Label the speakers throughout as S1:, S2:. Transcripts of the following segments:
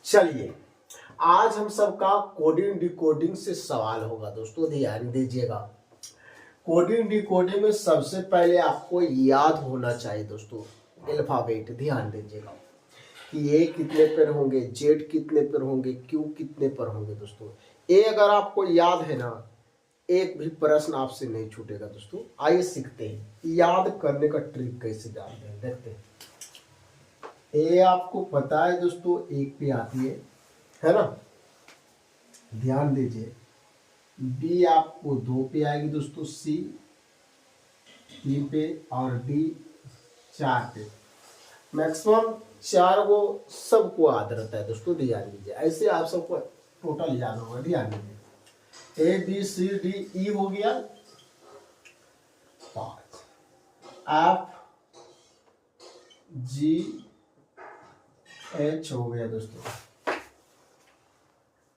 S1: चलिए, आज हम सबका कोडिंग डिकोडिंग से सवाल होगा दोस्तों, ध्यान दीजिएगा। कोडिंग डिकोडिंग में सबसे पहले आपको याद होना चाहिए दोस्तों अल्फाबेट। ध्यान दीजिएगा कि ए कितने पर होंगे, जेड कितने पर होंगे, क्यू कितने पर होंगे दोस्तों। ए अगर आपको याद है ना, एक भी प्रश्न आपसे नहीं छूटेगा दोस्तों। आइए सीखते हैं याद करने का ट्रिक कैसे जानते हैं, देखते हैं। ए आपको पता है दोस्तों, एक पे आती है ना, ध्यान दीजिए। बी आपको 2 पे आएगी दोस्तों, सी 3 पे और डी 4 पे। मैक्सिमम 4 को सबको याद रहता है दोस्तों, ध्यान दीजिए। ऐसे आप सबको टोटल याद होगा, ध्यान दीजिए। A B C D E हो गया 5, एफ जी एच हो गया दोस्तों,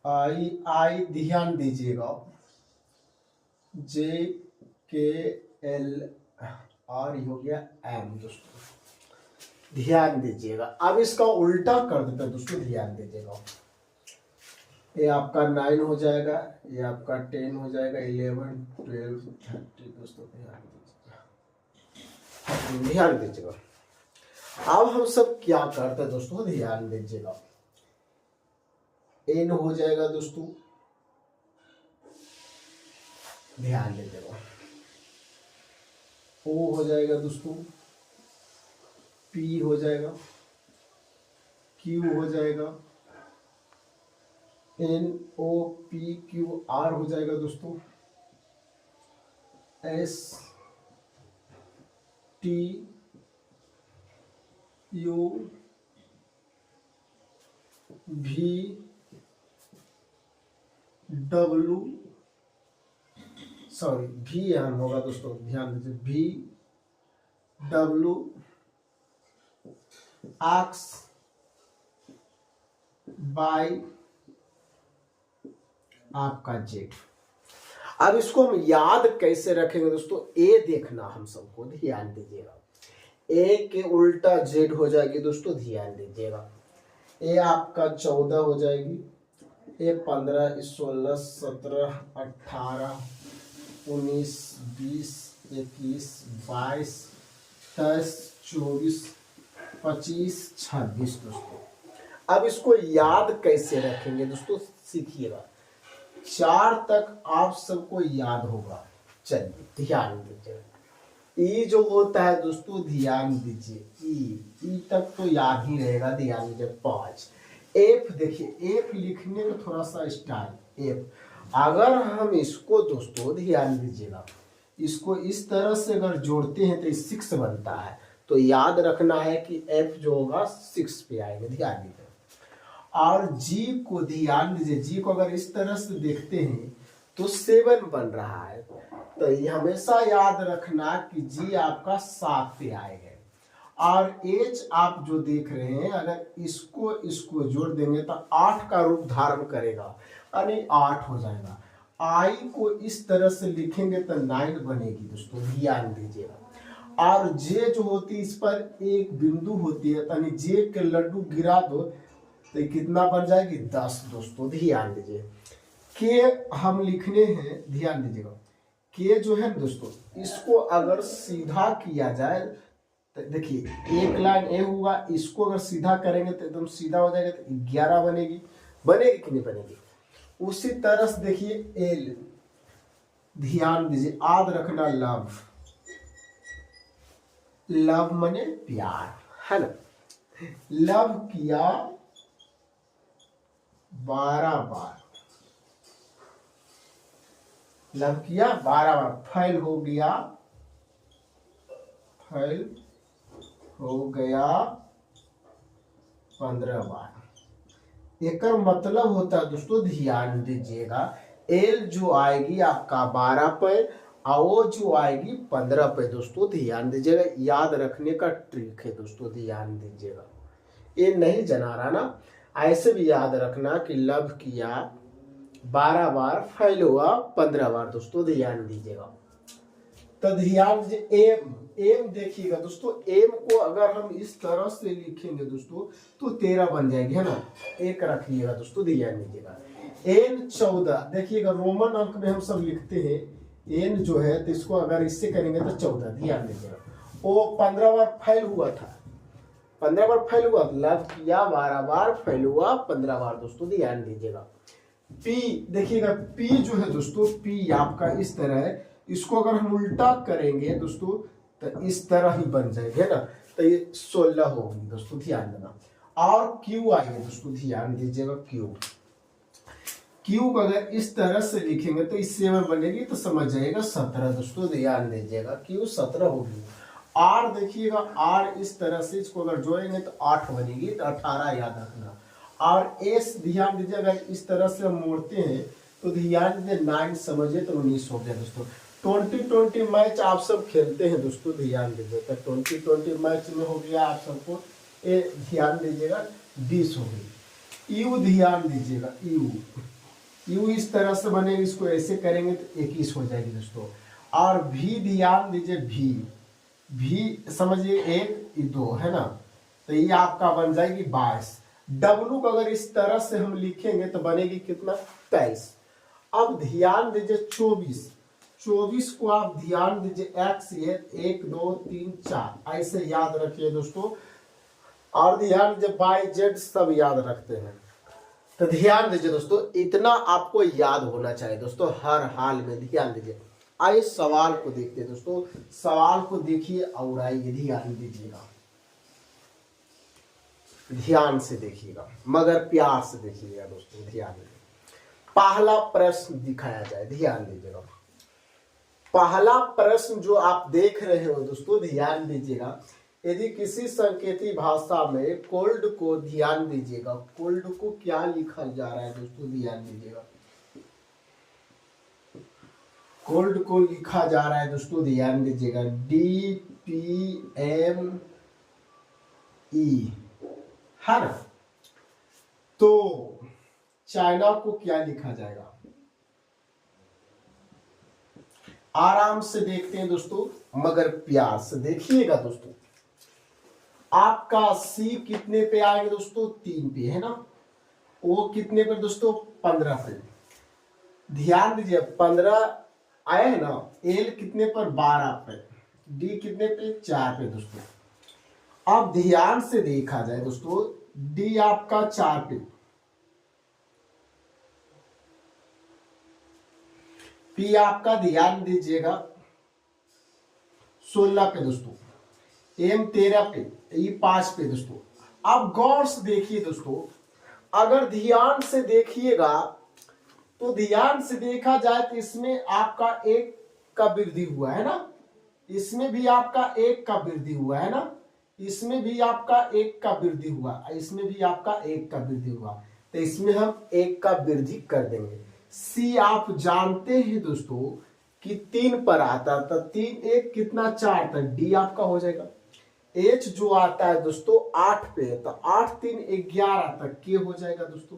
S1: आई ध्यान दीजिएगा, जे के एल आर हो गया एम दोस्तों, ध्यान दीजिएगा। अब इसका उल्टा कर देते हैं दोस्तों, ध्यान दीजिएगा। ये आपका 9 हो जाएगा, ये आपका 10 हो जाएगा, 11 12 30 दोस्तों, ध्यान दीजिएगा। अब हम सब क्या करते हैं दोस्तों, ध्यान दीजिएगा। एन हो जाएगा दोस्तों, ध्यान दीजिएगा। ओ हो जाएगा दोस्तों, पी हो जाएगा, क्यू हो जाएगा, N O P Q R हो जाएगा दोस्तों, एस टी यू भी डब्लू सॉरी भी यहाँ होगा दोस्तों, ध्यान दीजिए। भी डब्लू एक्स बाई आपका जेड। अब इसको हम याद कैसे रखेंगे दोस्तों, ए देखना हम सबको, ध्यान दीजिएगा। ए के उल्टा जेड हो जाएगी दोस्तों, ध्यान दीजिएगा। ए आपका 14 हो जाएगी, ए 15 16 17 18 19 20 21 22 23 24 25 26 दोस्तों। अब इसको याद कैसे रखेंगे दोस्तों, सीखिएगा। 4 तक आप सबको याद होगा। चलिए ध्यान दीजिए। ई जो होता है दोस्तों, ध्यान दीजिए, ई तक तो याद ही रहेगा, ध्यान दीजिए। 5 एफ देखिए, एफ लिखने में थोड़ा सा स्टाइल। एफ अगर हम इसको दोस्तों ध्यान दीजिएगा, इसको इस तरह से अगर जोड़ते हैं तो 6 बनता है। तो याद रखना है कि एफ जो होगा 6 पे आएगा, ध्यान दीजिए। और जी को ध्यान दीजिए, जी को अगर इस तरह से देखते हैं तो 7 बन रहा है। तो ये हमेशा याद रखना कि जी आपका 7 पे आएगा। और एच आप जो देख रहे हैं, अगर इसको जोड़ देंगे तो 8 का रूप धारण करेगा, यानी 8 हो जाएगा। आई को इस तरह से लिखेंगे तो 9 बनेगी दोस्तों, ध्यान दीजिएगा। और जे जो होती है, इस पर एक बिंदु होती है, यानी जे के लड्डू गिरा दो तो कितना बन जाएगी, 10 दोस्तों, ध्यान दीजिए। के हम लिखने हैं, ध्यान दीजिएगा। के जो है दोस्तों, इसको अगर सीधा किया जाए तो देखिए, एक लाइन ए हुआ, इसको अगर सीधा करेंगे तो एकदम सीधा हो जाएगा, तो 11 बनेगी। बनेगी कि नहीं बनेगी? उसी तरह से देखिए एल, ध्यान दीजिए, याद रखना। लव, लव माने प्यार, है ना। लव किया 12 बार, लव किया 12 बार, फैल हो गया, फैल हो गया 15 बार। एक मतलब होता है दोस्तों, ध्यान दीजिएगा, एल जो आएगी आपका 12 पे और वो जो आएगी 15 पे दोस्तों, ध्यान दीजिएगा। याद रखने का ट्रिक है दोस्तों, ध्यान दीजिएगा। ये नहीं जना रहा ना, ऐसे भी याद रखना कि लव किया 12 बार, फैल हुआ 15 बार दोस्तों, ध्यान दीजिएगा। तो ध्यान दीजिए एम, एम देखिएगा दोस्तों, एम को अगर हम इस तरह से लिखेंगे दोस्तों तो 13 बन जाएगी, है ना। एक रखिएगा दोस्तों, ध्यान दीजिएगा। एन 14 देखिएगा, रोमन अंक में हम सब लिखते हैं एन जो है, तो इसको अगर इससे करेंगे तो 14, ध्यान दीजिएगा। वो 15 बार फैल हुआ था, 15 बार फैल हुआ, लव किया 12 बार, फैल हुआ 15 बार दोस्तों, ध्यान दीजिएगा। पी देखिएगा, पी जो है दोस्तों, पी आपका इस तरह है, इसको अगर हम उल्टा करेंगे दोस्तों तो इस तरह ही बन जाएगी, है ना। तो ये 16 होगी दोस्तों, ध्यान देना। और क्यू आएगी दोस्तों, ध्यान दीजिएगा, क्यू, क्यू को अगर इस तरह से लिखेंगे तो इससे में बनेगी, तो समझ जाएगा 17 दोस्तों, ध्यान दीजिएगा, क्यू 17 होगी। आर देखिएगा, आर इस तरह से इसको अगर जोड़ेंगे तो 8 बनेगी, तो 18 याद रखना। और एस ध्यान दीजिए, अगर इस तरह से हम मोड़ते हैं तो ध्यान दीजिए 9 समझिए तो 19 हो गया दोस्तों। 20-20 मैच आप सब खेलते हैं दोस्तों, ध्यान दीजिए, तो 20-20 मैच में हो गया आप सबको, ए ध्यान दीजिएगा 20 हो गई। यू ध्यान दीजिएगा, यू, यू इस तरह से बनेगी, इसको ऐसे करेंगे तो 21 हो जाएगी दोस्तों। और भी ध्यान दीजिए, भी, भी समझिए 1 2, है ना, तो ये आपका बन जाएगी 22। डब्लू को अगर इस तरह से हम लिखेंगे तो बनेगी कितना, 23। अब ध्यान दीजिए 24, 24 को आप ध्यान दीजिए एक्स ये 1 2 3 4 ऐसे याद रखिए दोस्तों। और ध्यान दीजिए बाई जेड सब याद रखते हैं, तो ध्यान दीजिए दोस्तों, इतना आपको याद होना चाहिए दोस्तों हर हाल में, ध्यान दीजिए। आइए सवाल को देखते हैं दोस्तों, सवाल को देखिए और आइए ध्यान दीजिएगा, ध्यान से देखिएगा मगर प्यार से देखिएगा दोस्तों, ध्यान दीजिए। पहला प्रश्न दिखाया जाए, ध्यान दीजिएगा। पहला प्रश्न जो आप देख रहे हो दोस्तों, ध्यान दीजिएगा। यदि किसी संकेती भाषा में कोल्ड को, ध्यान दीजिएगा, कोल्ड को क्या लिखा जा रहा है दोस्तों, ध्यान दीजिएगा। कोल्ड को लिखा जा रहा है दोस्तों, ध्यान दीजिएगा, DPME, है ना। तो चाइना को क्या लिखा जाएगा, आराम से देखते हैं दोस्तों मगर प्यार से देखिएगा दोस्तों। आपका सी कितने पे आएगा दोस्तों, 3 पे, है ना। ओ कितने पे दोस्तों, 15 पे, ध्यान दीजिए 15 आया है ना। एल कितने पर, 12 पे, डी कितने पे, 4 पे दोस्तों। अब ध्यान से देखा जाए दोस्तों, डी आपका 4 पे, पी आपका ध्यान दीजिएगा 16 पे दोस्तों, एम 13 पे, ई 5 पे दोस्तों। अब गौर से देखिए दोस्तों, अगर ध्यान से देखिएगा तो ध्यान से देखा जाए तो इसमें आपका 1 का वृद्धि हुआ है ना, इसमें भी आपका 1 का वृद्धि हुआ है ना, इसमें भी आपका 1 का वृद्धि हुआ, इसमें भी आपका 1 का वृद्धि हुआ, तो इसमें हम 1 का वृद्धि कर देंगे। सी आप जानते हैं दोस्तों कि 3 पर आता, तो 3 1 कितना, 4 तक, डी आपका हो जाएगा। एच जो आता है दोस्तों 8 पे, तो 8 3 11 तक के हो जाएगा दोस्तों।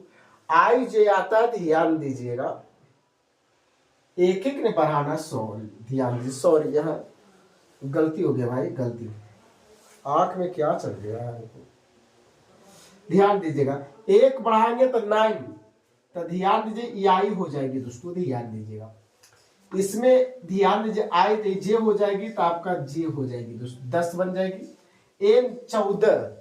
S1: आई जे आता है, ध्यान दीजिएगा, एक एक ने बढ़ाना, सॉरी ध्यान दीजिए, सॉरी यहाँ गलती हो गया भाई, गलती, आंख में क्या चल गया है, ध्यान दीजिएगा। 1 बढ़ाएंगे तो 9, तो ध्यान दीजिए आई हो जाएगी दोस्तों, ध्यान दीजिएगा। इसमें ध्यान दीजिए आई तो जे हो जाएगी, तो आपका जे हो जाएगी दोस्तों, 10 बन जाएगी। एन 14,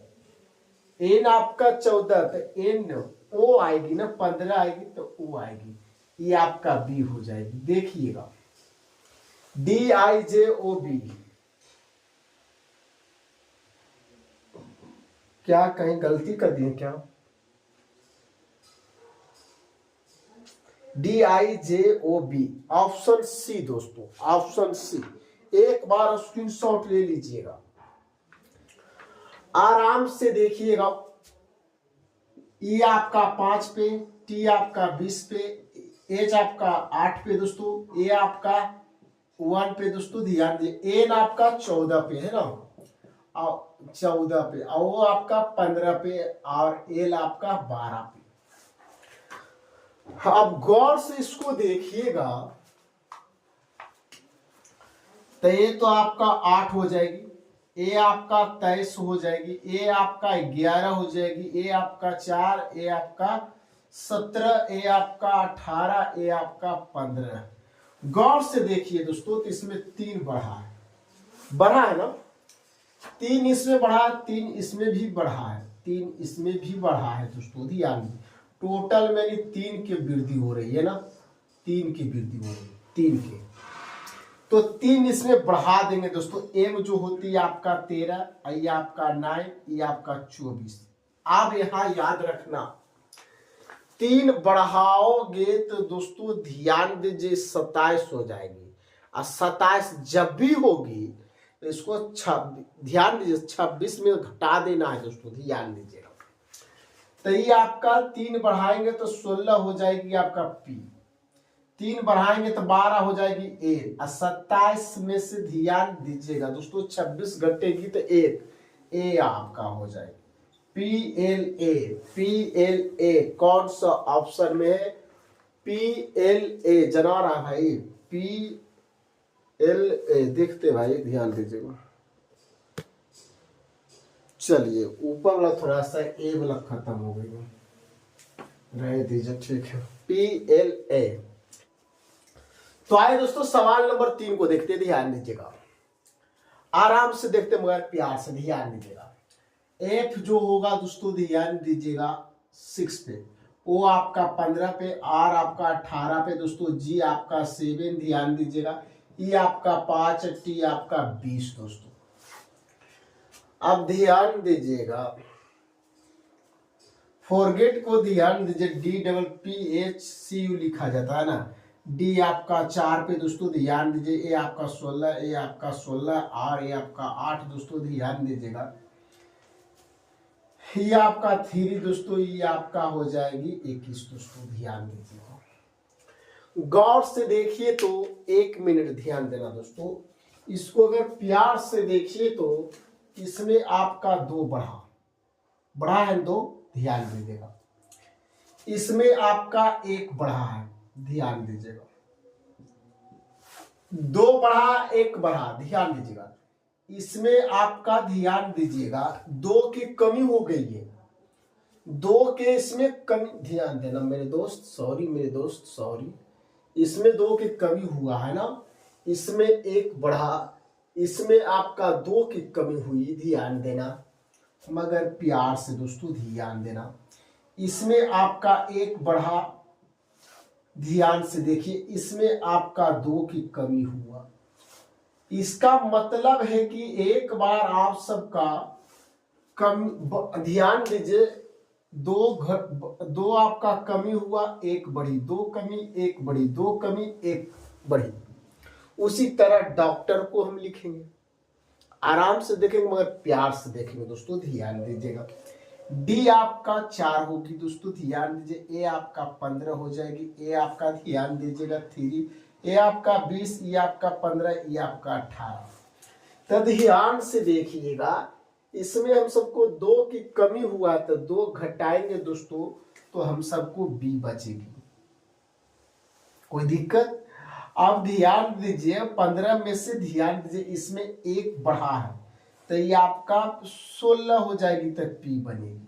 S1: एन आपका 14, तो एन ओ आएगी ना, 15 आएगी तो ओ आएगी, ये आपका बी हो जाएगी। देखिएगा DIJOB, क्या कहीं गलती कर दिए क्या, DIJOB, ऑप्शन सी दोस्तों, ऑप्शन सी। एक बार स्क्रीनशॉट ले लीजिएगा, आराम से देखिएगा। ई आपका 5 पे, टी आपका 20 पे, एच आपका 8 पे दोस्तों, ए आपका 1 पे दोस्तों, ध्यान दीजिए। एन आपका 14 पे है ना, 14 पे, और वो आपका 15 पे, और एल आपका 12 पे। अब गौर से इसको देखिएगा, तो ये तो आपका 8 हो जाएगी, ए आपका 23 हो जाएगी, ए आपका 11 हो जाएगी, ए आपका 4, ए आपका 17, ए आपका 18, ए आपका 15। गौर से देखिए दोस्तों, तो इसमें 3 बढ़ा है ना, 3 इसमें बढ़ा, 3 इसमें भी बढ़ा है, 3 इसमें भी बढ़ा है दोस्तों, ध्यान दीजिए। टोटल मेरी 3 की वृद्धि हो रही है ना, 3 की वृद्धि हो रही है, 3 के, तो 3 इसमें बढ़ा देंगे दोस्तों। एम जो होती है आपका 13, ये आपका 9, ये आपका 24। आप यहां याद रखना 3 बढ़ाओगे तो दोस्तों ध्यान दीजिए 27 हो जाएगी, और 27 जब भी होगी तो इसको ध्यान दीजिए 26 में घटा देना है दोस्तों, ध्यान दीजिएगा। तो ये आपका 3 बढ़ाएंगे तो 16 हो जाएगी आपका पी, 3 बढ़ाएंगे तो 12 हो जाएगी ए, और 27 में से ध्यान दीजिएगा दोस्तों 26 घटेगी तो ए आपका हो जाएगी PLA कौन सा ऑप्शन में है? PLA जना रहा भाई, PLA देखते भाई, ध्यान दीजिएगा। चलिए ऊपर वाला थोड़ा सा ए वाला खत्म हो गई, रह दीजिए, ठीक है। PLA। तो आइए दोस्तों सवाल नंबर 3 को देखते, ध्यान दीजिएगा, आराम से देखते मगर प्यार से ध्यान दीजिएगा। एफ जो होगा दोस्तों ध्यान दीजिएगा 6 पे, ओ आपका 15 पे, आर आपका 18 पे दोस्तों, जी आपका 7 ध्यान दीजिएगा, ई आपका 5, टी आपका 20 दोस्तों। अब ध्यान दीजिएगा, फॉरगेट को ध्यान दीजिए, DPPHCU लिखा जाता है ना, डी आपका 4 पे दोस्तों ध्यान दीजिए, ए आपका 16, ए आपका 16, आर ए आपका 8 दोस्तों ध्यान दीजिएगा, ये आपका 3 दोस्तों, ये आपका हो जाएगी 21 दोस्तों, ध्यान दीजिएगा। गौर से देखिए तो 1 मिनट ध्यान देना दोस्तों, इसको अगर प्यार से देखिए तो इसमें आपका 2 बढ़ा है, 2 ध्यान दीजिएगा, इसमें आपका 1 बढ़ा है, ध्यान दीजिएगा, 2 बढ़ा 1 बढ़ा, ध्यान दीजिएगा, इसमें आपका ध्यान दीजिएगा 2 की कमी हो गई है, 2 के इसमें कमी, ध्यान देना मेरे दोस्त, सॉरी, इसमें 2 की कमी हुआ है ना, इसमें 1 बढ़ा, इसमें आपका 2 की कमी हुई, ध्यान देना मगर प्यार से दोस्तों, ध्यान देना, इसमें आपका 1 बढ़ा, ध्यान से देखिए, इसमें आपका 2 की कमी हुआ। इसका मतलब है कि एक बार आप सबका कम, ध्यान दीजिए, 2 आपका कमी हुआ, 1 बढ़ी, 2 कमी 1 बढ़ी, 2 कमी 1 बढ़ी। उसी तरह डॉक्टर को हम लिखेंगे, आराम से देखेंगे मगर प्यार से देखेंगे दोस्तों, ध्यान दीजिएगा। डी आपका 4 होगी दोस्तों, ध्यान दीजिए, ए आपका 15 हो जाएगी, ए आपका ध्यान दीजिएगा 3, ए आपका 20, ये आपका 15, ये आपका 18। तो ध्यान से देखिएगा, इसमें हम सबको 2 की कमी हुआ तो 2 घटाएंगे दोस्तों, तो हम सबको बी बचेगी, कोई दिक्कत? अब ध्यान दीजिए 15 में से ध्यान दीजिए इसमें 1 बढ़ा है, तो ये आपका 16 हो जाएगी, तो पी बनेगी।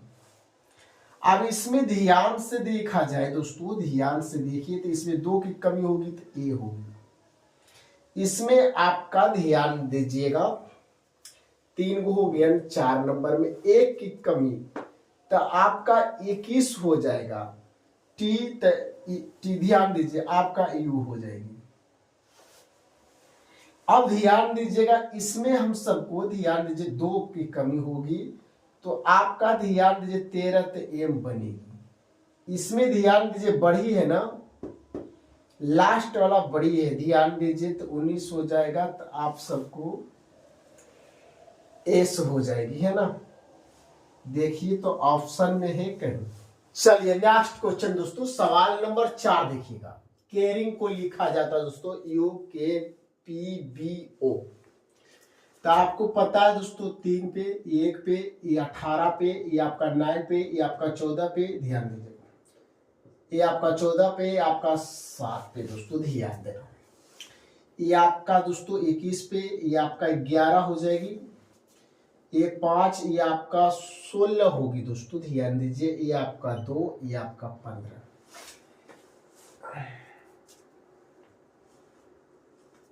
S1: अब इसमें ध्यान से देखा जाए दोस्तों, ध्यान से देखिए तो इसमें 2 की कमी होगी तो ए होगी, इसमें आपका ध्यान दीजिएगा 3 हो गया, 4 नंबर में 1 की कमी, तो आपका 21 हो जाएगा, टी ध्यान दीजिए आपका यू हो जाएगी। अब ध्यान दीजिएगा, इसमें हम सबको ध्यान दीजिए 2 की कमी होगी, तो आपका ध्यान दीजिए 13 तो एम बनेगी। इसमें ध्यान दीजिए बढ़ी है ना, लास्ट वाला बढ़ी है, ध्यान दीजिए तो 19 हो जाएगा, तो आप सबको एस हो जाएगी, है ना। देखिए तो ऑप्शन में है कहीं। चलिए नेक्स्ट क्वेश्चन दोस्तों, सवाल नंबर 4 देखिएगा। केयरिंग को लिखा जाता है दोस्तों UKPBO, तो आपको पता है दोस्तों 3 पे, 1 पे, ये 18 पे, ये आपका 9 पे, ये आपका 14 पे, ध्यान दीजिएगा, ये आपका 14 पे, आपका 7 पे दोस्तों, ध्यान देना। ये आपका दोस्तों 21 पे, ये आपका 11 हो जाएगी, ये 5, ये आपका 16 होगी दोस्तों, ध्यान दीजिए, ये आपका 2, ये आपका 15।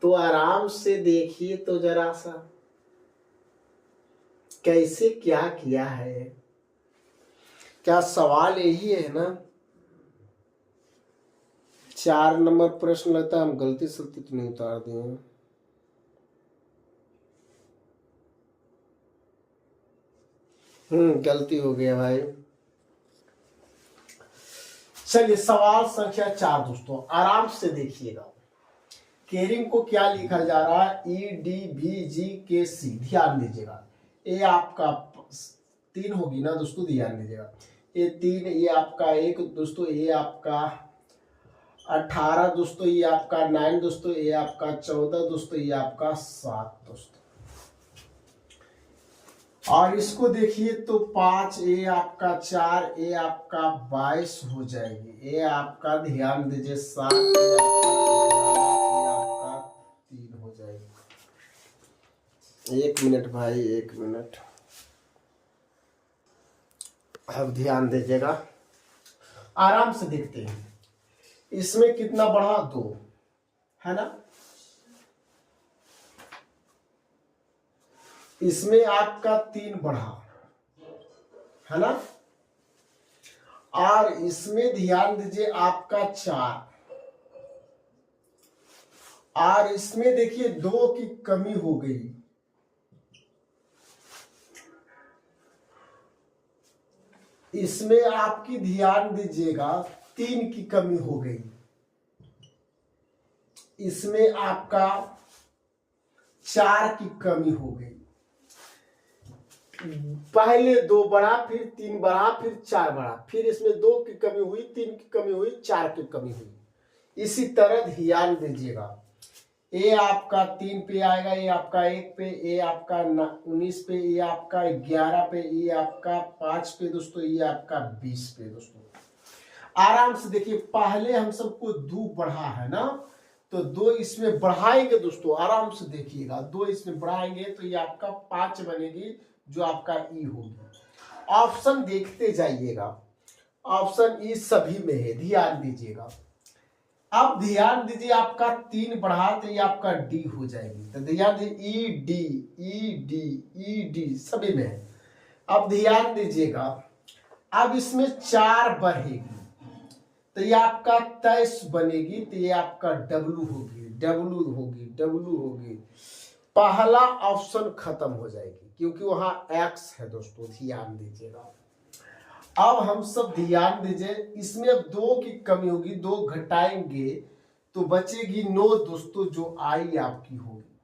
S1: तो आराम से देखिए तो जरा सा कैसे क्या किया है। क्या सवाल यही है ना? 4 नंबर प्रश्न लगता है हम गलती सलती तो नहीं उतार दिए। गलती हो गया भाई। चलिए सवाल संख्या 4 दोस्तों, आराम से देखिएगा। केरिंग को क्या लिखा जा रहा है? EDVGKC, ध्यान दीजिएगा। ये आपका 3 होगी ना दोस्तों, ध्यान दीजिएगा। ये 3, ये आपका 1 दोस्तों, ये आपका 18 दोस्तों, ये आपका 9 दोस्तों, ये आपका 14 दोस्तों, ये आपका 7 दोस्तों। और इसको देखिए तो 5, ये आपका 4, ये आपका 22 हो जाएगी। ये आपका ध्यान दीजिए 7, ये आपका 3 हो जाएगी। 1 मिनट भाई, 1 मिनट, अब ध्यान दीजिएगा, आराम से देखते हैं। इसमें कितना बढ़ा? 2 है ना। इसमें आपका 3 बढ़ा है ना, और इसमें ध्यान दीजिए आपका 4, और इसमें देखिए 2 की कमी हो गई। इसमें आपकी ध्यान दीजिएगा 3 की कमी हो गई। इसमें आपका 4 की कमी हो गई। पहले 2 बढ़ा, फिर 3 बढ़ा, फिर 4 बढ़ा, फिर इसमें 2 की कमी हुई, 3 की कमी हुई, 4 की कमी हुई। इसी तरह ध्यान दीजिएगा, ये आपका 3 पे आएगा, ये आपका 1 पे, ये आपका 19 पे, ये आपका 11 पे, ये आपका 5 पे दोस्तों, ये आपका 20 पे दोस्तों। आराम से देखिए, पहले हम सबको 2 बढ़ा है ना, तो 2 इसमें बढ़ाएंगे दोस्तों, आराम से देखिएगा, 2 इसमें बढ़ाएंगे तो ये आपका 5 बनेगी, जो आपका ई होगी। ऑप्शन देखते जाइएगा, ऑप्शन ई सभी में है, ध्यान दीजिएगा। अब ध्यान दीजिए, आपका 3 बढ़ा तो ये आपका डी हो जाएगी, तो ध्यान दीजिए E D E D E D सभी में है। अब ध्यान दीजिएगा, अब इसमें 4 बढ़ेगी तो ये आपका 23 बनेगी, तो ये आपका डब्लू होगी, डब्लू होगी, डब्लू होगी। पहला ऑप्शन खत्म हो जाएगी क्योंकि वहां एक्स है दोस्तों, ध्यान दीजिएगा। अब हम सब ध्यान दीजिए, इसमें अब 2 की कमी होगी, 2 घटाएंगे तो बचेगी 9 दोस्तों, जो आई आपकी होगी।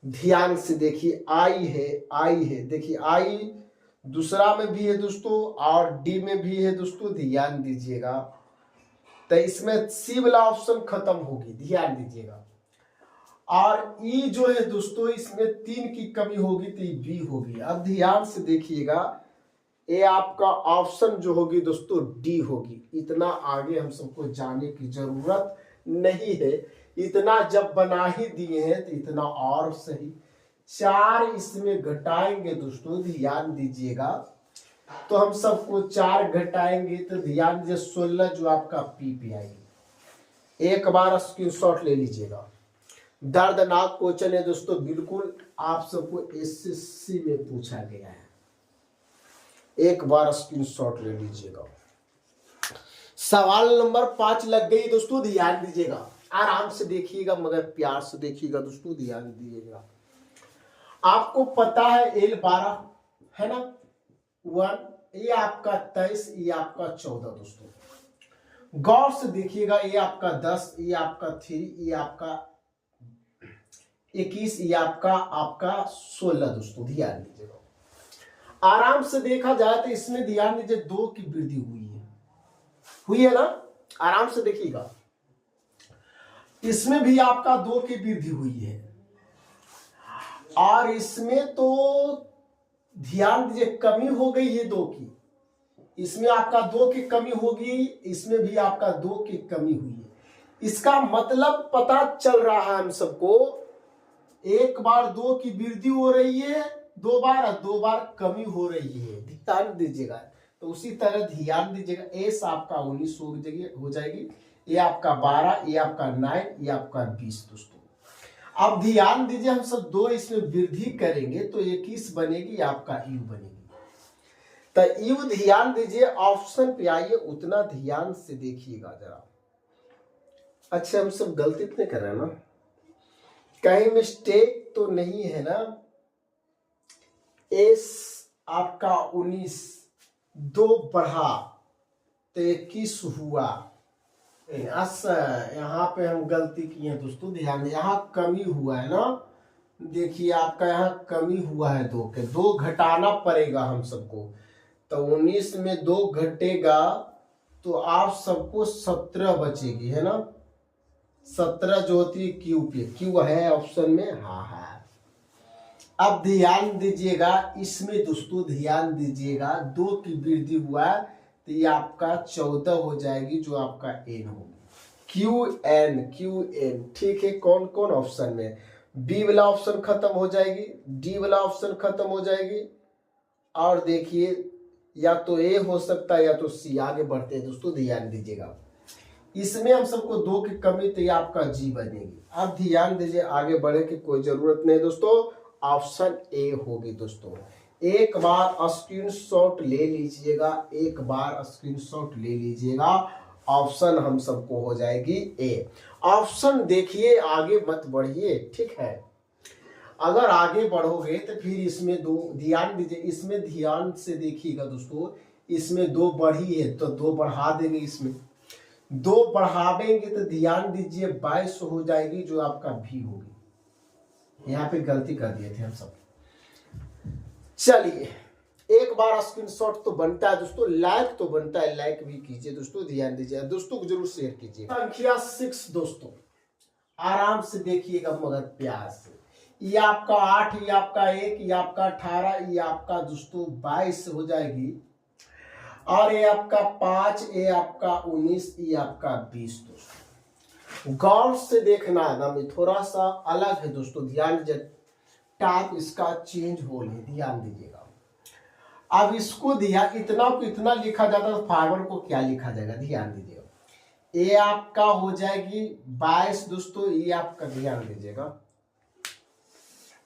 S1: ध्यान से देखिए, आई है, आई है, देखिए आई दूसरा में भी है दोस्तों और डी में भी है दोस्तों, ध्यान दीजिएगा। तो इसमें सी वाला ऑप्शन खत्म होगी, ध्यान दीजिएगा। और ई जो है दोस्तों, इसमें 3 की कमी होगी तो ये बी होगी। अब ध्यान से देखिएगा, ये आपका ऑप्शन जो होगी दोस्तों डी होगी। इतना आगे हम सबको जाने की जरूरत नहीं है, इतना जब बना ही दिए हैं तो इतना और सही। 4 इसमें घटाएंगे दोस्तों, ध्यान दीजिएगा, तो हम सबको 4 घटाएंगे तो ध्यान दीजिए 16 जो आपका पी पे आएगी। एक बार स्क्रीनशॉट ले लीजिएगा, दर्दनाक क्वेश्चन है दोस्तों, बिल्कुल आप सबको एसएससी में पूछा गया है। एक बार स्क्रीनशॉट ले लीजिएगा। सवाल नंबर 5 लग गई दोस्तों, ध्यान दीजिएगा, आराम से देखिएगा मगर प्यार से देखिएगा दोस्तों, ध्यान दीजिएगा। आपको पता है L12 है ना, 1, ये आपका 23, ये आपका 14 दोस्तों। गौर से देखिएगा, ये आपका 10, ये आपका 3, ये आपका 21, ये आपका 16 दोस्तों, ध्यान दीजिएगा। आराम से देखा जाए तो इसमें ध्यान दीजिए 2 की वृद्धि हुई है ना, आराम से देखिएगा। इसमें भी आपका 2 की वृद्धि हुई है, और इसमें तो ध्यान दीजिए कमी हो गई है 2 की। इसमें आपका 2 की कमी होगी, इसमें भी आपका 2 की कमी हुई है। इसका मतलब पता चल रहा है हम सबको, एक बार 2 की वृद्धि हो रही है, 2 बार और 2 बार कमी हो रही है, ध्यान दीजिएगा। तो उसी तरह ध्यान दीजिएगा, एस आपका 19 हो जाएगी, ये आपका 12, ये आपका 9, ये आपका 20 दोस्तों। अब ध्यान दीजिए, हम सब 2 इसमें वृद्धि करेंगे तो 21 बनेगी, आपका यू बनेगी। तो यू ध्यान दीजिए, ऑप्शन पे आइए, उतना ध्यान से देखिएगा जरा। अच्छा, हम सब गलती तो नहीं कर रहे हैं ना, कहीं मिस्टेक तो नहीं है ना? एस आपका 19, 2 बढ़ा तो 21 हुआ। अच्छा, यहाँ पे हम गलती किए हैं दोस्तों, ध्यान दें, यहाँ कमी हुआ है ना, देखिए आपका यहाँ कमी हुआ है 2 के, 2 घटाना पड़ेगा हम सबको। तो 19 में 2 घटेगा तो आप सबको 17 बचेगी, है ना? 17 जो होती है क्यू पे, क्यू है ऑप्शन में, हाँ है। अब ध्यान दीजिएगा, इसमें दोस्तों ध्यान दीजिएगा, 2 की वृद्धि हुआ है तो ये आपका 14 हो जाएगी, जो आपका एन होगी, क्यू एन। ठीक है, कौन कौन ऑप्शन में? बी वाला ऑप्शन खत्म हो जाएगी, डी वाला ऑप्शन खत्म हो जाएगी, और देखिए या तो ए हो सकता है या तो सी। आगे बढ़ते हैं दोस्तों, ध्यान दीजिएगा, इसमें हम सबको 2 की कमी तो ये आपका जी बनेगी। अब ध्यान दीजिए, आगे बढ़े की कोई जरूरत नहीं दोस्तों, ऑप्शन ए होगी दोस्तों। एक बार स्क्रीनशॉट ले लीजिएगा, एक बार स्क्रीनशॉट ले लीजिएगा, ऑप्शन हम सबको हो जाएगी ए। ऑप्शन देखिए, आगे मत बढ़िए, ठीक है? अगर आगे बढ़ोगे तो फिर इसमें 2, ध्यान दीजिए, इसमें ध्यान से देखिएगा दोस्तों, इसमें 2 बढ़ी है तो 2 बढ़ा देंगे, इसमें 2 बढ़ावेंगे तो ध्यान दीजिए 22 हो जाएगी, जो आपका भी होगी। यहाँ पे गलती कर दिए थे हम सब। चलिए, एक बार स्क्रीनशॉट तो बनता है दोस्तों, लाइक तो बनता है, लाइक भी कीजिए दोस्तों, ध्यान दीजिए, दोस्तों को जरूर शेयर कीजिए। संख्या 6 दोस्तों, आराम से देखिएगा मगर प्यार से। ये आपका 8, ये आपका 1, ये आपका 18, ये आपका दोस्तों 22 हो जाएगी, और ये आपका 5, ये आपका 19, ये आपका 20 दोस्तों। गौर से देखना है ना, थोड़ा सा अलग है दोस्तों, ध्यान दीजिए, टाइप इसका चेंज हो रही है, ध्यान दीजिएगा। अब इसको ध्यान, इतना को इतना लिखा जाता है तो फाइबर को क्या लिखा जाएगा, ध्यान दीजिएगा। ये आपका हो जाएगी 22 दोस्तों, ये आपका ध्यान दीजिएगा,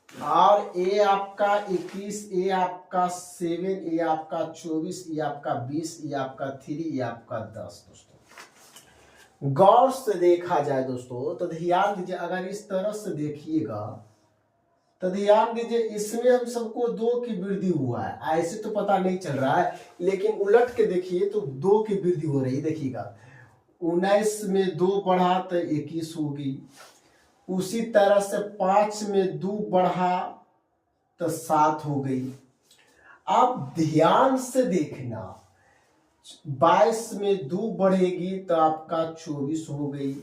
S1: और ये आपका 21, ये आपका 7, ये आपका 24, ये आपका 20, ये आपका 3, ये आपका 10 दोस्तों। गौर से देखा जाए दोस्तों तो ध्यान दीजिए, अगर इस तरह से देखिएगा तो ध्यान दीजिए, इसमें हम सबको 2 की वृद्धि हुआ है, ऐसे तो पता नहीं चल रहा है, लेकिन उलट के देखिए तो 2 की वृद्धि हो रही है, देखिएगा 19 में 2 बढ़ा तो 21 होगी, उसी तरह से 5 में 2 बढ़ा तो 7 हो गई। अब ध्यान से देखना, 22 में 2 बढ़ेगी तो आपका 24 हो गई,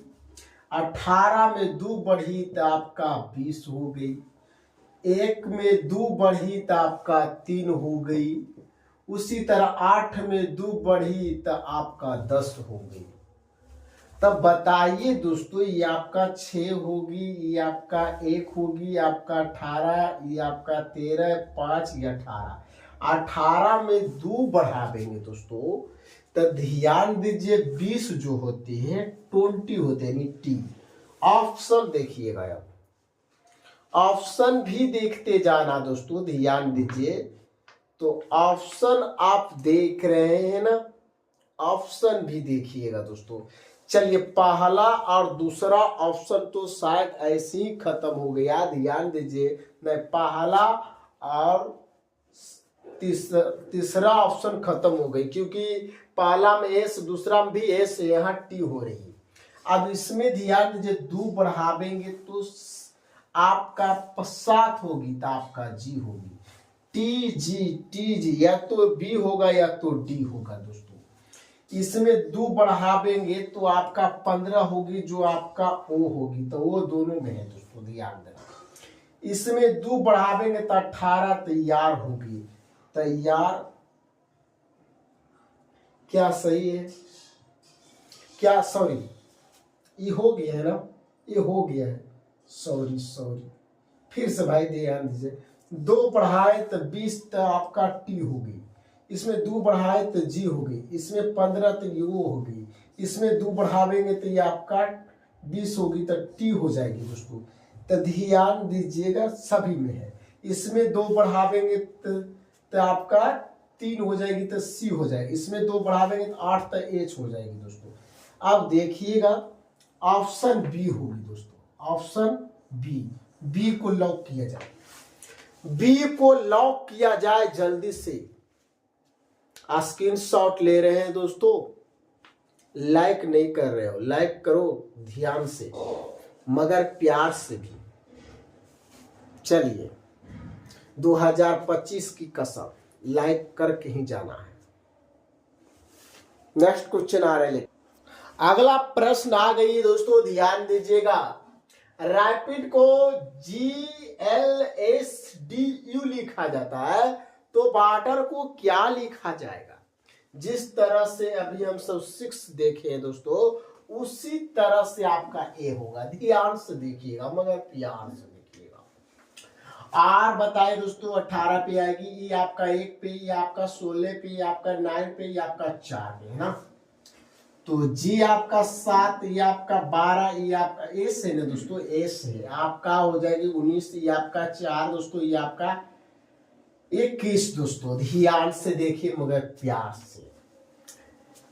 S1: 18 में 2 बढ़ी तो आपका 20 हो गई, 1 में 2 बढ़ी तो आपका 3 हो गई, उसी तरह 8 में 2 बढ़ी तो आपका 10 हो गई। तब बताइए दोस्तों, ये आपका 6 होगी, ये आपका 1 होगी, ये आपका 18, ये आपका 13, 5, ये 18 में 2 बढ़ावेंगे दोस्तों तो ध्यान दीजिए 20 जो होती है 20 होते हैं, टी। ऑप्शन देखिएगा, अब ऑप्शन भी देखते जाना दोस्तों, ध्यान दीजिए। तो ऑप्शन आप देख रहे हैं ना, ऑप्शन भी देखिएगा दोस्तों। चलिए, पहला और दूसरा ऑप्शन तो शायद ऐसे ही खत्म हो गया, ध्यान दीजिए, नहीं, पहला और तीसरा ऑप्शन खत्म हो गई, क्योंकि पहला में एस, दूसरा में भी एस, यहाँ टी हो रही है। अब इसमें ध्यान दीजिए, 2 बढ़ावेंगे तो आपका 7 होगी तो आपका जी होगी, टी जी, या तो बी होगा या तो डी होगा दोस्तों। इसमें 2 बढ़ावेंगे तो आपका 15 होगी, जो आपका ओ होगी, तो वो दोनों में है दोस्तों, ध्यान देना। इसमें 2 बढ़ावेंगे तो 18 तैयार होगी, तैयार क्या सही है क्या, सॉरी, ये हो गया है ना, ये हो गया है, सॉरी फिर से भाई ध्यान दीजिए। 2 बढ़ाए तो 20 तो आपका टी होगी, इसमें 2 बढ़ाए तो जी होगी, इसमें 15 तो यू होगी, इसमें 2 बढ़ावेंगे तो ये आपका 20 होगी तो टी हो जाएगी दोस्तों। तो ध्यान दीजिएगा सभी में है, इसमें 2 बढ़ावेंगे तो आपका 3 हो जाएगी तो सी हो जाएगी, इसमें 2 बढ़ावेंगे तो 8 तो एच हो जाएगी दोस्तों। अब देखिएगा ऑप्शन बी होगी दोस्तों, ऑप्शन बी को लॉक किया जाए, बी को लॉक किया जाए जल्दी से। स्क्रीनशॉट ले रहे हैं दोस्तों, लाइक नहीं कर रहे हो, लाइक करो ध्यान से मगर प्यार से भी। चलिए 2025 की कसम, लाइक करके ही जाना है। नेक्स्ट क्वेश्चन आ रहे हैं, अगला प्रश्न आ गई दोस्तों, ध्यान दीजिएगा। रैपिड को GLSDU लिखा जाता है तो वाटर को क्या लिखा जाएगा? जिस तरह से अभी हम सब 6 देखे हैं दोस्तों, उसी तरह से आपका ए होगा। ध्यान से देखिएगा मगर प्यार से देखिएगा। आर बताए दोस्तों 18 पे आएगी, ये आपका 1 पे, ये आपका 16 पे, ये आपका 9 पे, ये आपका 4 पे है ना। तो जी आपका 7, ये आपका 12, ये आपका एस है ना दोस्तों, एस है आपका हो जाएगी 19, ये आपका 4 दोस्तों, ये आपका 21 दोस्तों। ध्यान से देखिए मगर प्यार से,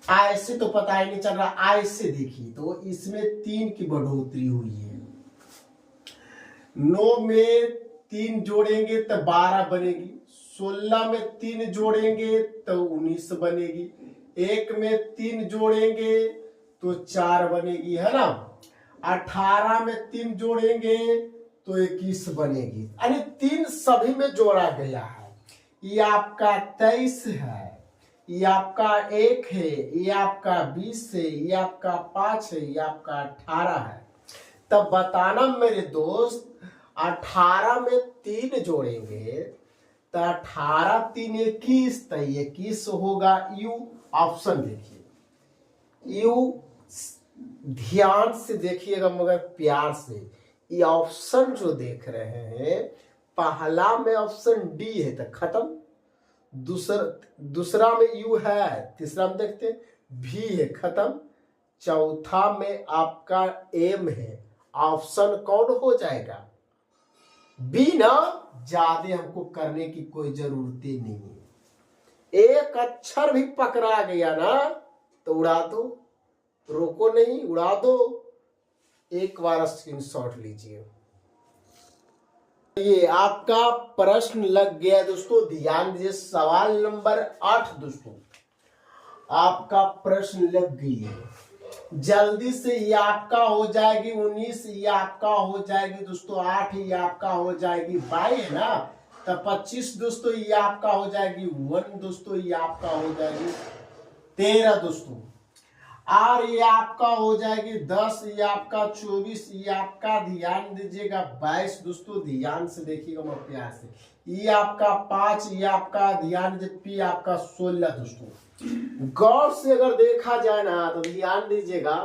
S1: ऐसे तो पता ही नहीं चल रहा, ऐसे देखिए तो इसमें 3 की बढ़ोतरी हुई है। 9 में 3 जोड़ेंगे तो 12 बनेगी, 16 में 3 जोड़ेंगे तो 19 बनेगी, 1 में 3 जोड़ेंगे तो 4 बनेगी है ना, 18 में 3 जोड़ेंगे तो 21 बनेगी, यानी 3 सभी में जोड़ा गया है। ये आपका 23 है, ये आपका 1 है, ये आपका 20 है, ये आपका 5 है, ये आपका 18 है। तब बताना मेरे दोस्त, 18 में 3 जोड़ेंगे तो 18 3 21, तो 21 होगा यू। ऑप्शन देखिए यू, ध्यान से देखिएगा मगर प्यार से। ये ऑप्शन जो देख रहे हैं, पहला में ऑप्शन डी है तो खत्म, दूसरा में यू है, तीसरा में देखते हैं भी है, खत्म, चौथा में आपका एम है। ऑप्शन कौन हो जाएगा? बी ना। ज्यादा हमको करने की कोई जरूरत ही नहीं है, एक अक्षर भी पकड़ा गया ना तो उड़ा दो, रोको नहीं, उड़ा दो। एक बार स्क्रीनशॉट लीजिए। ये आपका प्रश्न लग गया दोस्तों, ध्यान दीजिए। सवाल नंबर 8 दोस्तों, आपका प्रश्न लग गई है, जल्दी से। ये आपका हो जाएगी 19, ये आपका हो जाएगी दोस्तों 8, ये आपका हो जाएगी 22 है ना, तो 25 दोस्तों, ये आपका हो जाएगी 1 दोस्तों, ये आपका हो जाएगी 13 दोस्तों, और ये आपका हो जाएगी 10, ये आपका 24, ये आपका ध्यान दीजिएगा 22 दोस्तों। ध्यान से देखिएगा मैं प्यार से, ये आपका 5, ये आपका ध्यान दीजिए पी आपका 16 दोस्तों। गौर से अगर देखा जाए ना तो ध्यान दीजिएगा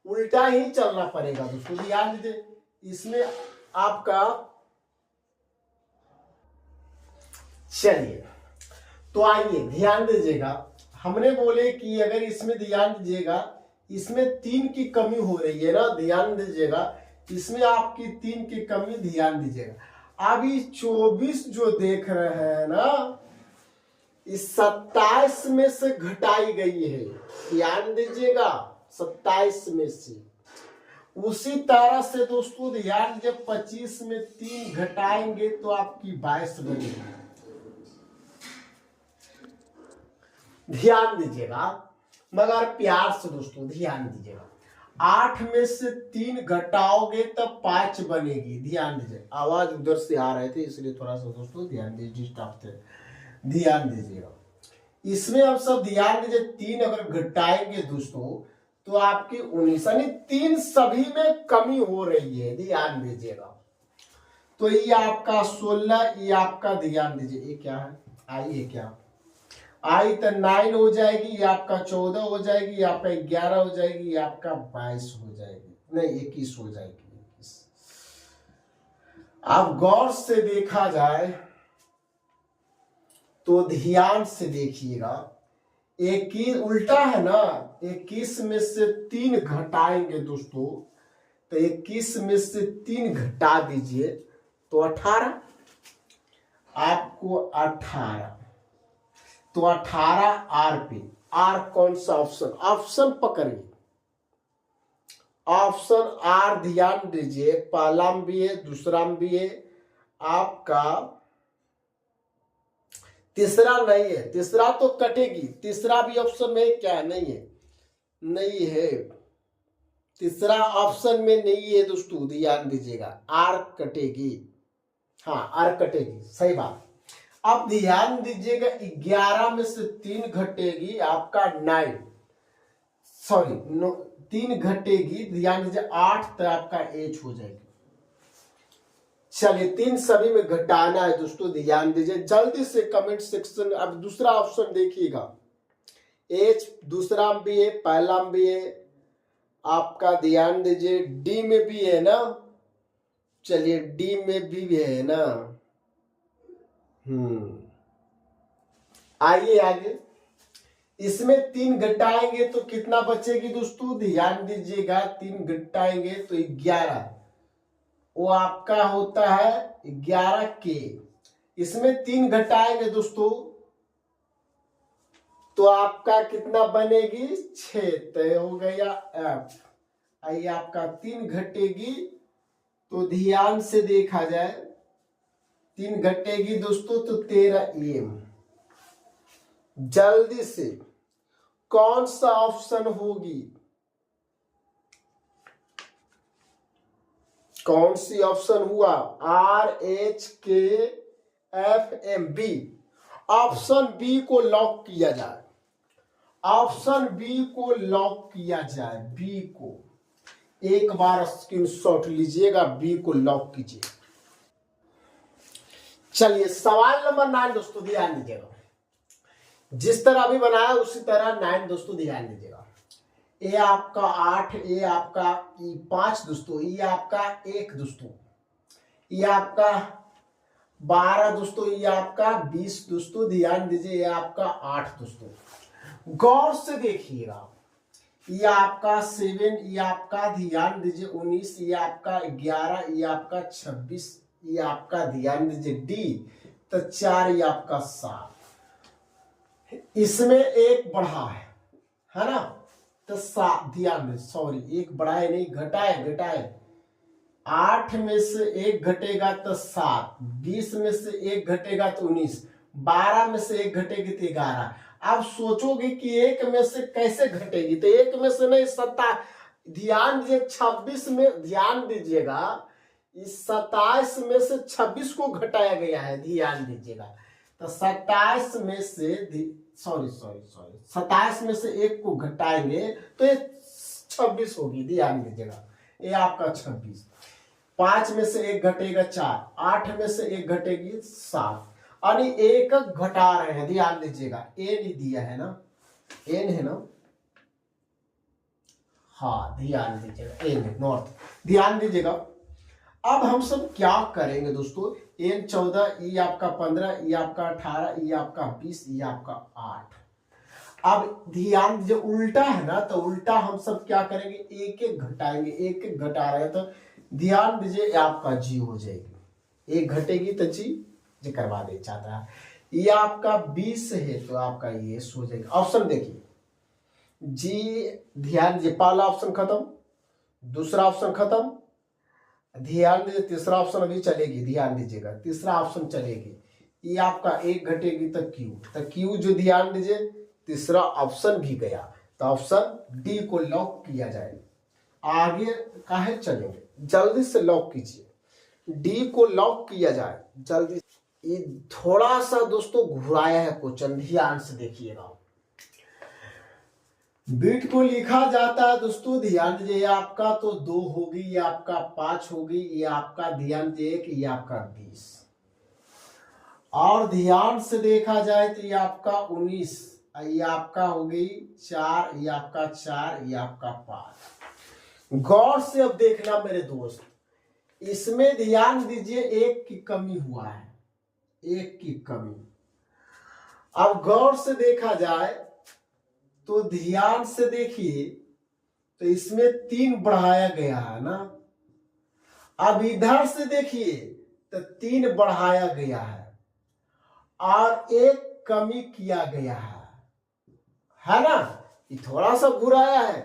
S1: उल्टा ही चलना पड़ेगा दोस्तों। ध्यान दीजिए इसमें आपका, चलिए तो आइए ध्यान दीजिएगा। हमने बोले कि अगर इसमें ध्यान दीजिएगा, इसमें 3 की कमी हो रही है ना, ध्यान दीजिएगा इसमें आपकी 3 की कमी, ध्यान दीजिएगा। अभी 24 जो देख रहे हैं ना, इस 27 में से घटाई गई है, ध्यान दीजिएगा 27 में से। उसी तरह से दोस्तों ध्यान दीजिए 25 में 3 घटाएंगे तो आपकी 22 बनेगी। ध्यान दीजिएगा मगर प्यार से दोस्तों, ध्यान दीजिएगा। 8 में से 3 घटाओगे तो 5 बनेगी। ध्यान दीजिए, आवाज उधर से आ रहे थे इसलिए थोड़ा सा दोस्तों ध्यान दीजिए, डिस्टर्ब थे, ध्यान दीजिएगा। इसमें आप सब ध्यान दीजिए, 3 अगर घटाएंगे दोस्तों तो आपकी 19, यानी 3 सभी में कमी हो रही है, ध्यान दीजिएगा। तो ये आपका 16, ये आपका ध्यान दीजिए, ये क्या है, आइए क्या आई तो 9 हो जाएगी, ये आपका 14 हो जाएगी, ये आपका 11 हो जाएगी, ये आपका 22 हो जाएगी, नहीं 21 हो जाएगी। 21। अब गौर से देखा जाए तो ध्यान से देखिएगा, 21 उल्टा है ना, 21 में से 3 घटाएंगे दोस्तों, तो 21 में से 3 घटा दीजिए तो 18, आपको 18, तो 18 आर पे। आर कौन सा ऑप्शन, ऑप्शन पकड़िए, ऑप्शन आर ध्यान दीजिए, पहला में भी है, दूसरा में भी है, आपका तीसरा नहीं है, तीसरा तो कटेगी, तीसरा भी ऑप्शन में क्या है, नहीं है, नहीं है, तीसरा ऑप्शन में नहीं है दोस्तों, ध्यान दीजिएगा, आर कटेगी, हाँ आर कटेगी, सही बात। अब ध्यान दीजिएगा, 11 में से 3 घटेगी, आपका 9, सॉरी 3 घटेगी, ध्यान दीजिए 8, तो आपका एच हो जाएगी। चलिए 3 सभी में घटाना है दोस्तों, ध्यान दीजिए जल्दी से कमेंट सेक्शन। अब दूसरा ऑप्शन देखिएगा, एच दूसरा में भी है, पहला में भी है, आपका ध्यान दीजिए डी में भी है ना, चलिए डी में भी है ना, आइए आगे, इसमें 3 घटाएंगे तो कितना बचेगी दोस्तों, ध्यान दीजिएगा 3 घटाएंगे तो 11, वो आपका होता है 11 के, इसमें 3 घटाएंगे दोस्तों तो आपका कितना बनेगी, 6, तय हो गया एफ। आइए आपका 3 घटेगी तो ध्यान से देखा जाए, 3 घटेगी दोस्तों तो 13 एम। जल्दी से कौन सा ऑप्शन होगी, कौन सी ऑप्शन हुआ, R H K F M B, option B को लॉक किया जाए, ऑप्शन बी को लॉक किया जाए, बी को एक बार स्क्रीनशॉट लीजिएगा, बी को लॉक कीजिए। चलिए सवाल नंबर 9 दोस्तों ध्यान दीजिएगा, जिस तरह अभी बनाया उसी तरह 9 दोस्तों ध्यान दीजिएगा, ए आपका 8, ए आपका 5 दोस्तों, ये आपका 1 दोस्तों, ये आपका 12 दोस्तों, ये आपका 20 दोस्तों, ध्यान दीजिए ये आपका 8 दोस्तों। गौर से देखिएगा, ये आपका 7, ये आपका ध्यान दीजिए 19, ये आपका 11, ये आपका 26, ये आपका ध्यान दीजिए डी, तो 4, ये आपका 7, इसमें एक बढ़ा है ना, तो 7 ध्यान दे, सॉरी एक बढ़ाए नहीं, घटाए 8 में से 1 घटेगा तो 7, 20 में से 1 घटेगा तो 19, 12 में से 1 घटेगी तो 11। अब सोचोगे कि 1 में से कैसे घटेगी, तो 1 में से नहीं, 27, ध्यान दीजिए 26 में, ध्यान दीजिएगा इस 27 में से 26 को घटाया गया है, ध्यान दीजिएगा, तो 27 में से सॉरी 27 में से 1 को घटाएंगे तो ये 26 होगी, ध्यान दीजिएगा ये आपका 26, 5 में से 1 घटेगा 4, 8 में से 1 घटेगी 7, और 1 घटा रहे हैं, ध्यान दीजिएगा एन ही दिया है ना, एन है ना, हाँ ध्यान दीजिएगा एन नॉर्थ, ध्यान दीजिएगा। अब हम सब क्या करेंगे दोस्तों, एन 14, ये आपका 15, ये आपका 18, ये आपका 20, ये आपका 8। अब ध्यान दीजिए उल्टा है ना, तो उल्टा हम सब क्या करेंगे, एक एक घटाएंगे, एक एक घटा रहे हैं, तो ध्यान दीजिए आपका जी हो जाएगी, एक घटेगी तो जी करवा दे चाहता है, ये आपका 20 है तो आपका ये हो जाएगा। ऑप्शन देखिए जी, ध्यान दीजिए पहला ऑप्शन खत्म, दूसरा ऑप्शन खत्म, ध्यान दीजिए तीसरा ऑप्शन अभी चलेगी, ध्यान दीजिएगा तीसरा ऑप्शन चलेगी, ये आपका 1 घटेगी तो क्यू जो, ध्यान दीजिए तीसरा ऑप्शन भी गया, तो ऑप्शन डी को लॉक किया जाए। आगे काहे चलेंगे, जल्दी से लॉक कीजिए, डी को लॉक किया जाए जल्दी। ये थोड़ा सा दोस्तों घुराया है क्वेश्चन, ध्यान से देखिएगा, बिट को लिखा जाता है दोस्तों, ध्यान दीजिए ये आपका तो 2 होगी, ये आपका 5 होगी, ये आपका ध्यान दीजिए 1, ये आपका 20। और ध्यान से देखा जाए तो ये आपका 19, ये आपका हो गई 4, ये आपका 4, ये आपका 5। गौर से अब देखना मेरे दोस्त, इसमें ध्यान दीजिए 1 की कमी हुआ है, 1 की कमी। अब गौर से देखा जाए तो ध्यान से देखिए तो इसमें 3 बढ़ाया गया है ना। अब इधर से देखिए तो 3 बढ़ाया गया है और 1 कमी किया गया है ना। ये थोड़ा सा घुराया है,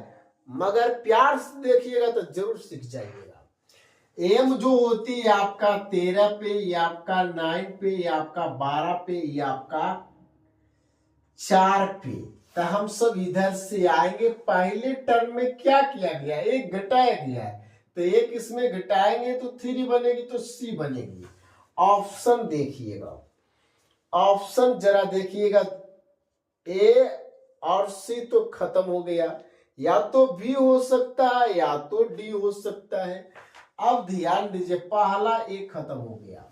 S1: मगर प्यार से देखिएगा तो जरूर सीख जाइएगा। एम जो होती है आपका 13 पे, ये आपका 9 पे, ये आपका 12 पे, ये आपका 4 पे। तो हम सब इधर से आएंगे। पहले टर्म में क्या किया गया, 1 घटाया गया है, तो 1 इसमें घटाएंगे तो 3 बनेगी, तो सी बनेगी। ऑप्शन देखिएगा, ऑप्शन जरा देखिएगा, ए और सी तो खत्म हो गया, या तो बी हो सकता है या तो डी हो सकता है। अब ध्यान दीजिए, पहला ए खत्म हो गया,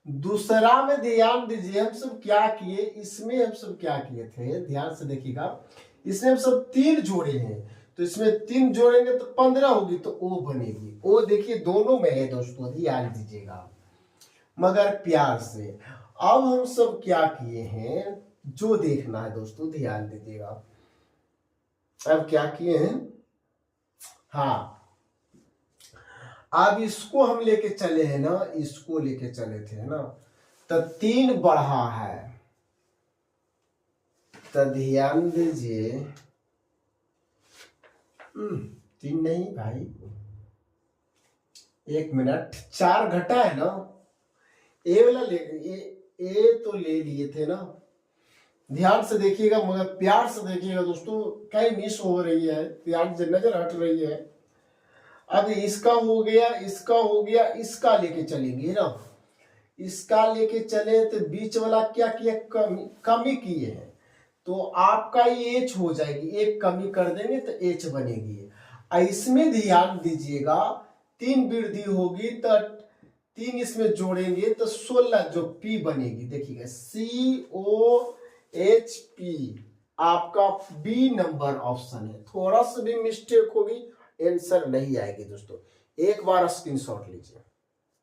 S1: दूसरा में ध्यान दीजिए हम सब क्या किए, इसमें हम सब क्या किए थे, ध्यान से देखिएगा, इसमें हम सब 3 जोड़े हैं, तो इसमें 3 जोड़ेंगे तो 15 होगी, तो ओ बनेगी। ओ देखिए दोनों में है दोस्तों, ध्यान दीजिएगा मगर प्यार से। अब हम सब क्या किए हैं, जो देखना है दोस्तों ध्यान दीजिएगा। अब क्या किए हैं, हाँ, अब इसको हम लेके चले हैं ना, इसको लेके चले थे ना, तो 3 बढ़ा है, तो ध्यान दीजिए 3 नहीं भाई, 1 मिनट, 4 घटा है ना, ए वाला ले, ए तो ले लिए थे ना। ध्यान से देखिएगा मगर प्यार से देखिएगा दोस्तों, कहीं मिस हो रही है, ध्यान से नजर हट रही है। अब इसका हो गया, इसका हो गया, इसका लेके चलेंगे ना, इसका लेके चले तो बीच वाला क्या किया, कमी किए हैं, तो आपका ये एच हो जाएगी, 1 कमी कर देंगे तो एच बनेगी। इसमें ध्यान दीजिएगा 3 वृद्धि होगी तो 3 इसमें जोड़ेंगे तो 16 जो पी बनेगी, देखिएगा COH आपका बी नंबर ऑप्शन है। थोड़ा सा भी मिस्टेक होगी आंसर नहीं आएगी दोस्तों, एक बार स्क्रीनशॉट लीजिए।